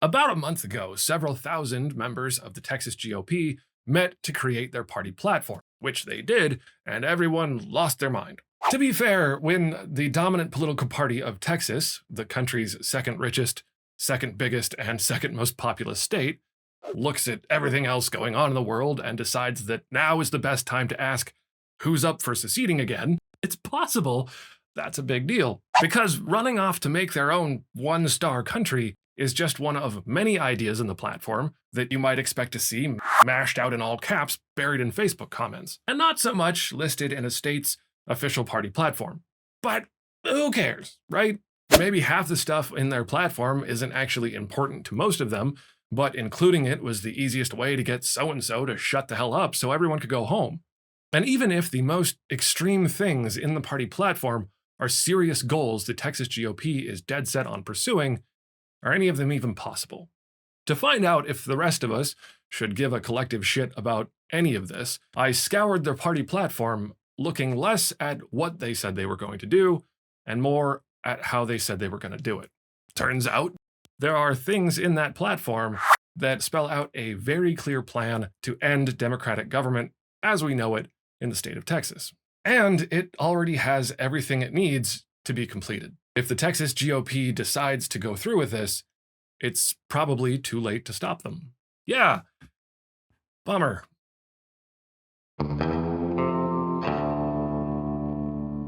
About a month ago, several thousand members of the Texas GOP met to create their party platform, which they did, and everyone lost their mind. To be fair, when the dominant political party of Texas, the country's second richest, second biggest, and second most populous state, looks at everything else going on in the world and decides that now is the best time to ask who's up for seceding again, it's possible that's a big deal. Because running off to make their own one-star country is just one of many ideas in the platform that you might expect to see mashed out in all caps buried in Facebook comments, and not so much listed in a state's official party platform. But who cares, right? Maybe half the stuff in their platform isn't actually important to most of them, but including it was the easiest way to get so-and-so to shut the hell up so everyone could go home. And even if the most extreme things in the party platform are serious goals the Texas GOP is dead set on pursuing, are any of them even possible? To find out if the rest of us should give a collective shit about any of this, I scoured their party platform, looking less at what they said they were going to do and more at how they said they were going to do it. Turns out, there are things in that platform that spell out a very clear plan to end democratic government as we know it in the state of Texas. And it already has everything it needs to be completed. If the Texas GOP decides to go through with this, it's probably too late to stop them. Yeah, bummer.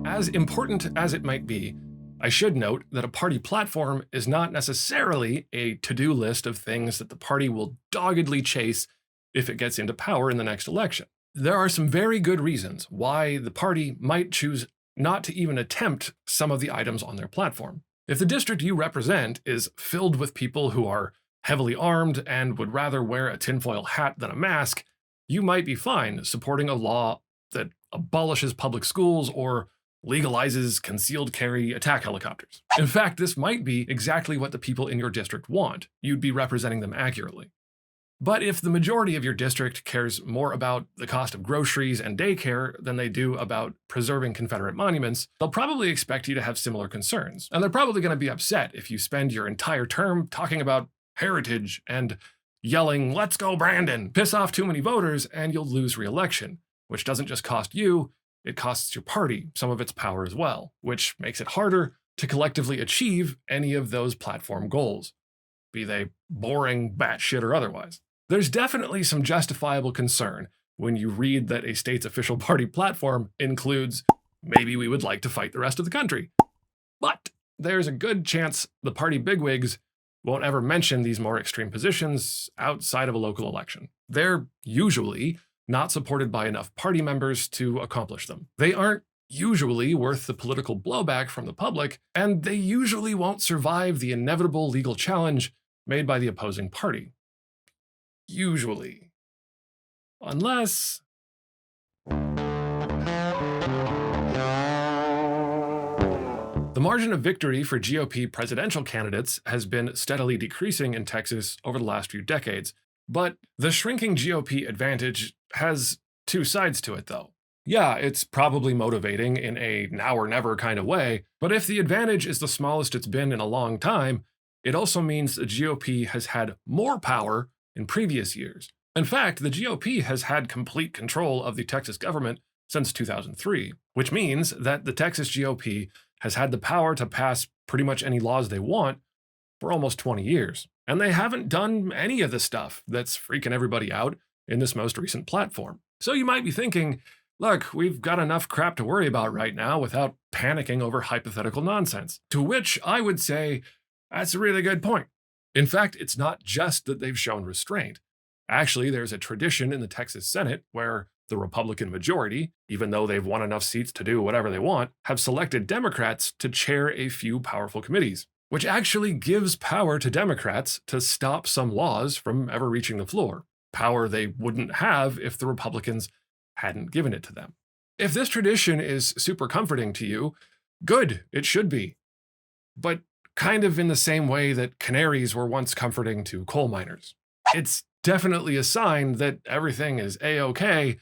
As important as it might be, I should note that a party platform is not necessarily a to-do list of things that the party will doggedly chase if it gets into power in the next election. There are some very good reasons why the party might choose not to even attempt some of the items on their platform. If the district you represent is filled with people who are heavily armed and would rather wear a tinfoil hat than a mask, you might be fine supporting a law that abolishes public schools or legalizes concealed carry attack helicopters. In fact, this might be exactly what the people in your district want. You'd be representing them accurately. But if the majority of your district cares more about the cost of groceries and daycare than they do about preserving Confederate monuments, they'll probably expect you to have similar concerns. And they're probably going to be upset if you spend your entire term talking about heritage and yelling, "Let's go, Brandon!" Piss off too many voters and you'll lose re-election, which doesn't just cost you, it costs your party some of its power as well, which makes it harder to collectively achieve any of those platform goals, be they boring, batshit, or otherwise. There's definitely some justifiable concern when you read that a state's official party platform includes, maybe we would like to fight the rest of the country. But there's a good chance the party bigwigs won't ever mention these more extreme positions outside of a local election. They're usually not supported by enough party members to accomplish them. They aren't usually worth the political blowback from the public, and they usually won't survive the inevitable legal challenge made by the opposing party. Usually. Unless... The margin of victory for GOP presidential candidates has been steadily decreasing in Texas over the last few decades, but the shrinking GOP advantage has two sides to it, though. Yeah, it's probably motivating in a now or never kind of way, but if the advantage is the smallest it's been in a long time, it also means the GOP has had more power in previous years. In fact, the GOP has had complete control of the Texas government since 2003, which means that the Texas GOP has had the power to pass pretty much any laws they want for almost 20 years. And they haven't done any of the stuff that's freaking everybody out in this most recent platform. So you might be thinking, look, we've got enough crap to worry about right now without panicking over hypothetical nonsense. To which I would say, that's a really good point. In fact, it's not just that they've shown restraint. Actually, there's a tradition in the Texas Senate where the Republican majority, even though they've won enough seats to do whatever they want, have selected Democrats to chair a few powerful committees, which actually gives power to Democrats to stop some laws from ever reaching the floor, power they wouldn't have if the Republicans hadn't given it to them. If this tradition is super comforting to you, good, it should be. But kind of in the same way that canaries were once comforting to coal miners. It's definitely a sign that everything is A-okay,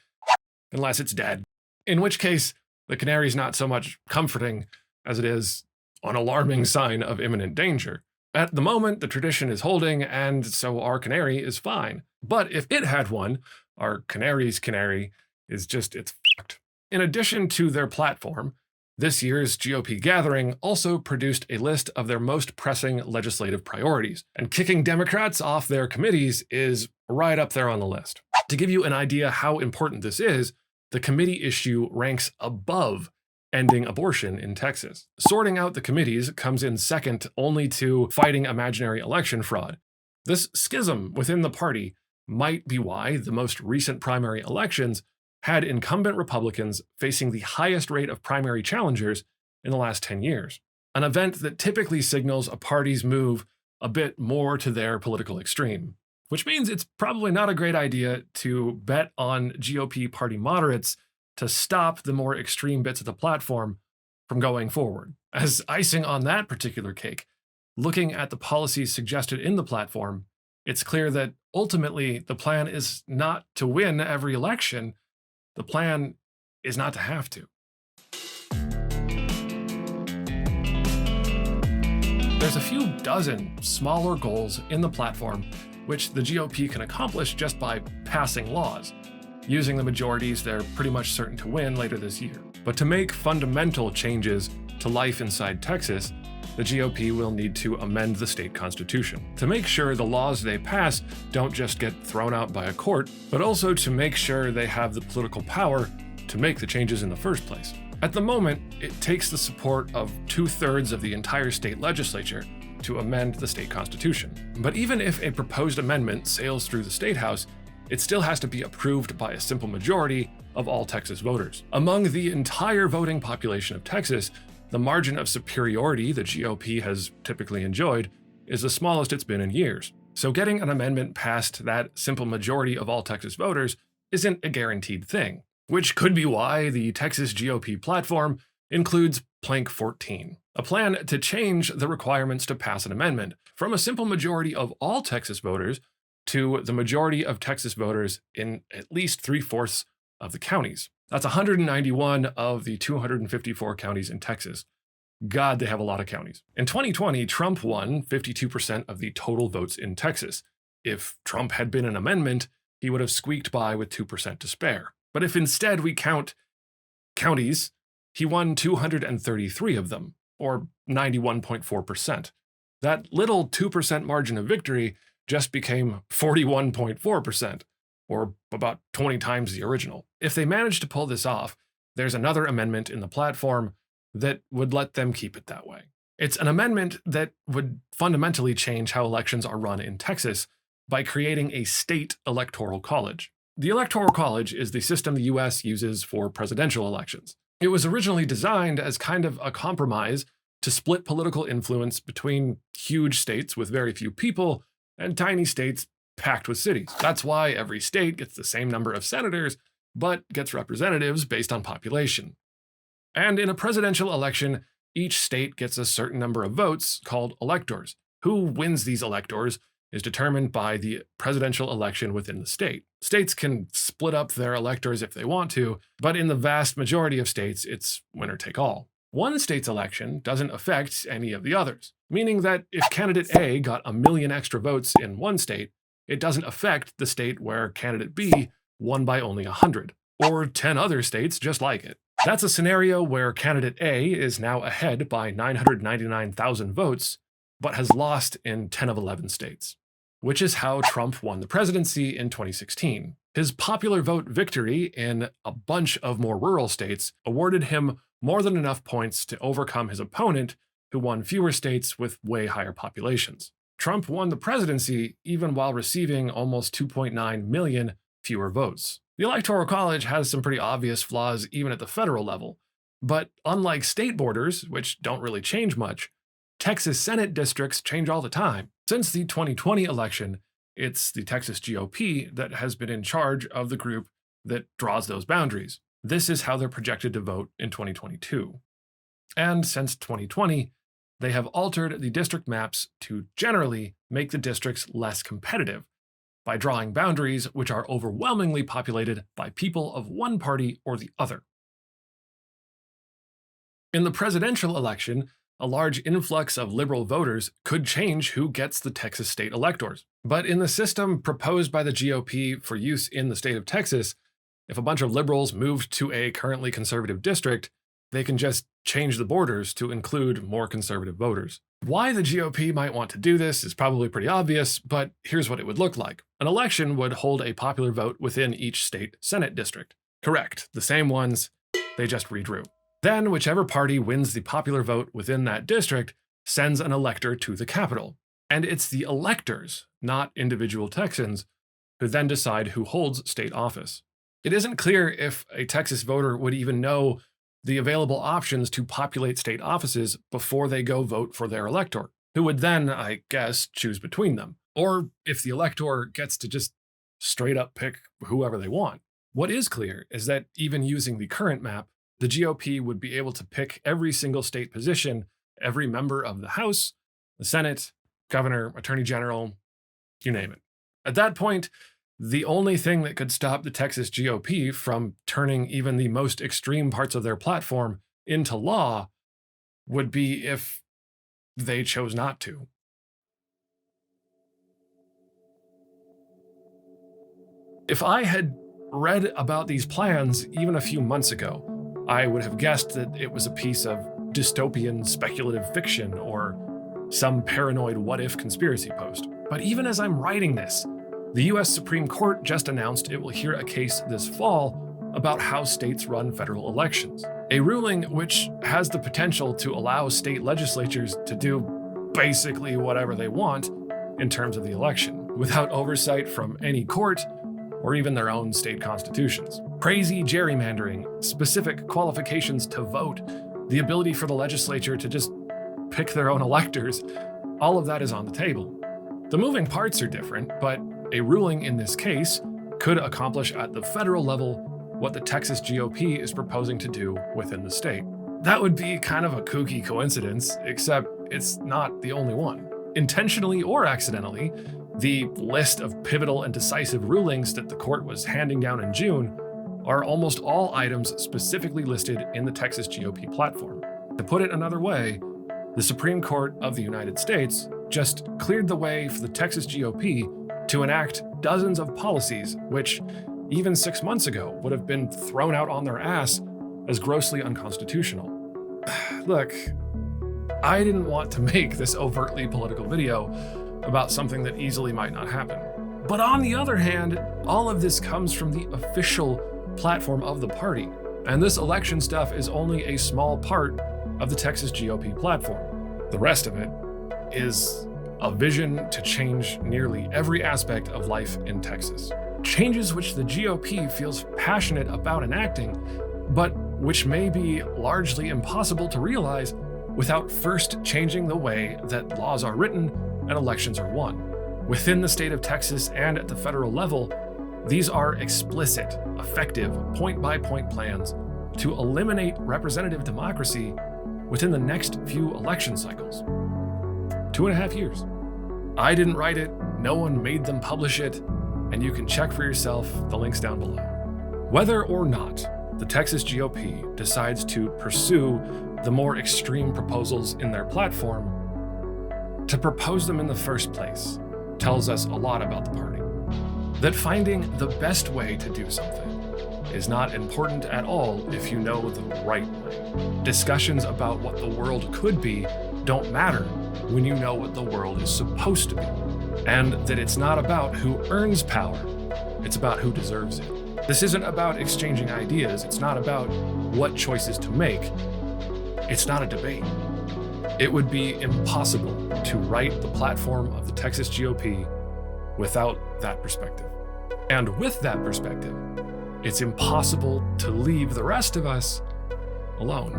unless it's dead. In which case, the canary's not so much comforting as it is an alarming sign of imminent danger. At the moment, the tradition is holding, and so our canary is fine. But if it had one, our canary's canary is just, it's fucked. In addition to their platform, this year's GOP gathering also produced a list of their most pressing legislative priorities, and kicking Democrats off their committees is right up there on the list. To give you an idea how important this is, the committee issue ranks above ending abortion in Texas. Sorting out the committees comes in second only to fighting imaginary election fraud. This schism within the party might be why the most recent primary elections had incumbent Republicans facing the highest rate of primary challengers in the last 10 years, an event that typically signals a party's move a bit more to their political extreme, which means it's probably not a great idea to bet on GOP party moderates to stop the more extreme bits of the platform from going forward. As icing on that particular cake, looking at the policies suggested in the platform, it's clear that ultimately the plan is not to win every election. The plan is not to have to. There's a few dozen smaller goals in the platform which the GOP can accomplish just by passing laws, using the majorities they're pretty much certain to win later this year. But to make fundamental changes to life inside Texas, the GOP will need to amend the state constitution to make sure the laws they pass don't just get thrown out by a court, but also to make sure they have the political power to make the changes in the first place. At the moment, it takes the support of 2/3 of the entire state legislature to amend the state constitution. But even if a proposed amendment sails through the state house, it still has to be approved by a simple majority of all Texas voters. Among the entire voting population of Texas, the margin of superiority the GOP has typically enjoyed is the smallest it's been in years. So getting an amendment past that simple majority of all Texas voters isn't a guaranteed thing, which could be why the Texas GOP platform includes Plank 14, a plan to change the requirements to pass an amendment from a simple majority of all Texas voters to the majority of Texas voters in at least 3/4 of the counties. That's 191 of the 254 counties in Texas. God, they have a lot of counties. In 2020, Trump won 52% of the total votes in Texas. If Trump had been an amendment, he would have squeaked by with 2% to spare. But if instead we count counties, he won 233 of them, or 91.4%. That little 2% margin of victory just became 41.4%, or about 20 times the original. If they manage to pull this off, there's another amendment in the platform that would let them keep it that way. It's an amendment that would fundamentally change how elections are run in Texas by creating a state electoral college. The Electoral College is the system the US uses for presidential elections. It was originally designed as kind of a compromise to split political influence between huge states with very few people and tiny states packed with cities. That's why every state gets the same number of senators, but gets representatives based on population. And in a presidential election, each state gets a certain number of votes called electors. Who wins these electors is determined by the presidential election within the state. States can split up their electors if they want to, but in the vast majority of states, it's winner take all. One state's election doesn't affect any of the others, meaning that if candidate A got 1 million extra votes in one state, it doesn't affect the state where candidate B won by only 100, or 10 other states just like it. That's a scenario where candidate A is now ahead by 999,000 votes, but has lost in 10 of 11 states, which is how Trump won the presidency in 2016. His popular vote victory in a bunch of more rural states awarded him more than enough points to overcome his opponent, who won fewer states with way higher populations. Trump won the presidency even while receiving almost 2.9 million fewer votes. The Electoral College has some pretty obvious flaws even at the federal level, but unlike state borders, which don't really change much, Texas Senate districts change all the time. Since the 2020 election, it's the Texas GOP that has been in charge of the group that draws those boundaries. This is how they're projected to vote in 2022. And since 2020, they have altered the district maps to generally make the districts less competitive by drawing boundaries which are overwhelmingly populated by people of one party or the other. In the presidential election, a large influx of liberal voters could change who gets the Texas state electors. But in the system proposed by the GOP for use in the state of Texas, if a bunch of liberals moved to a currently conservative district, they can just change the borders to include more conservative voters. Why the GOP might want to do this is probably pretty obvious, but here's what it would look like. An election would hold a popular vote within each state Senate district. Correct, the same ones, they just redrew. Then, whichever party wins the popular vote within that district sends an elector to the Capitol. And it's the electors, not individual Texans, who then decide who holds state office. It isn't clear if a Texas voter would even know the available options to populate state offices before they go vote for their elector, who would then, I guess, choose between them. Or if the elector gets to just straight up pick whoever they want. What is clear is that even using the current map, the GOP would be able to pick every single state position, every member of the House, the Senate, governor, attorney general, you name it. At that point, the only thing that could stop the Texas GOP from turning even the most extreme parts of their platform into law would be if they chose not to. If I had read about these plans even a few months ago, I would have guessed that it was a piece of dystopian speculative fiction or some paranoid what-if conspiracy post. But even as I'm writing this, the US Supreme Court just announced it will hear a case this fall about how states run federal elections. A ruling which has the potential to allow state legislatures to do basically whatever they want in terms of the election, without oversight from any court or even their own state constitutions. Crazy gerrymandering, specific qualifications to vote, the ability for the legislature to just pick their own electors, all of that is on the table. The moving parts are different, but a ruling in this case could accomplish at the federal level what the Texas GOP is proposing to do within the state. That would be kind of a kooky coincidence, except it's not the only one. Intentionally or accidentally, the list of pivotal and decisive rulings that the court was handing down in June are almost all items specifically listed in the Texas GOP platform. To put it another way, the Supreme Court of the United States just cleared the way for the Texas GOP to enact dozens of policies which, even 6 months ago, would have been thrown out on their ass as grossly unconstitutional. Look, I didn't want to make this overtly political video about something that easily might not happen. But on the other hand, all of this comes from the official platform of the party, and this election stuff is only a small part of the Texas GOP platform. The rest of it is a vision to change nearly every aspect of life in Texas. Changes which the GOP feels passionate about enacting, but which may be largely impossible to realize without first changing the way that laws are written and elections are won. Within the state of Texas and at the federal level, these are explicit, effective, point-by-point plans to eliminate representative democracy within the next few election cycles. 2.5 years. I didn't write it, no one made them publish it, and you can check for yourself, the link's down below. Whether or not the Texas GOP decides to pursue the more extreme proposals in their platform, to propose them in the first place tells us a lot about the party. That finding the best way to do something is not important at all if you know the right way. Discussions about what the world could be don't matter when you know what the world is supposed to be, and that it's not about who earns power, it's about who deserves it. This isn't about exchanging ideas, it's not about what choices to make, it's not a debate. It would be impossible to write the platform of the Texas GOP without that perspective. And with that perspective, it's impossible to leave the rest of us alone.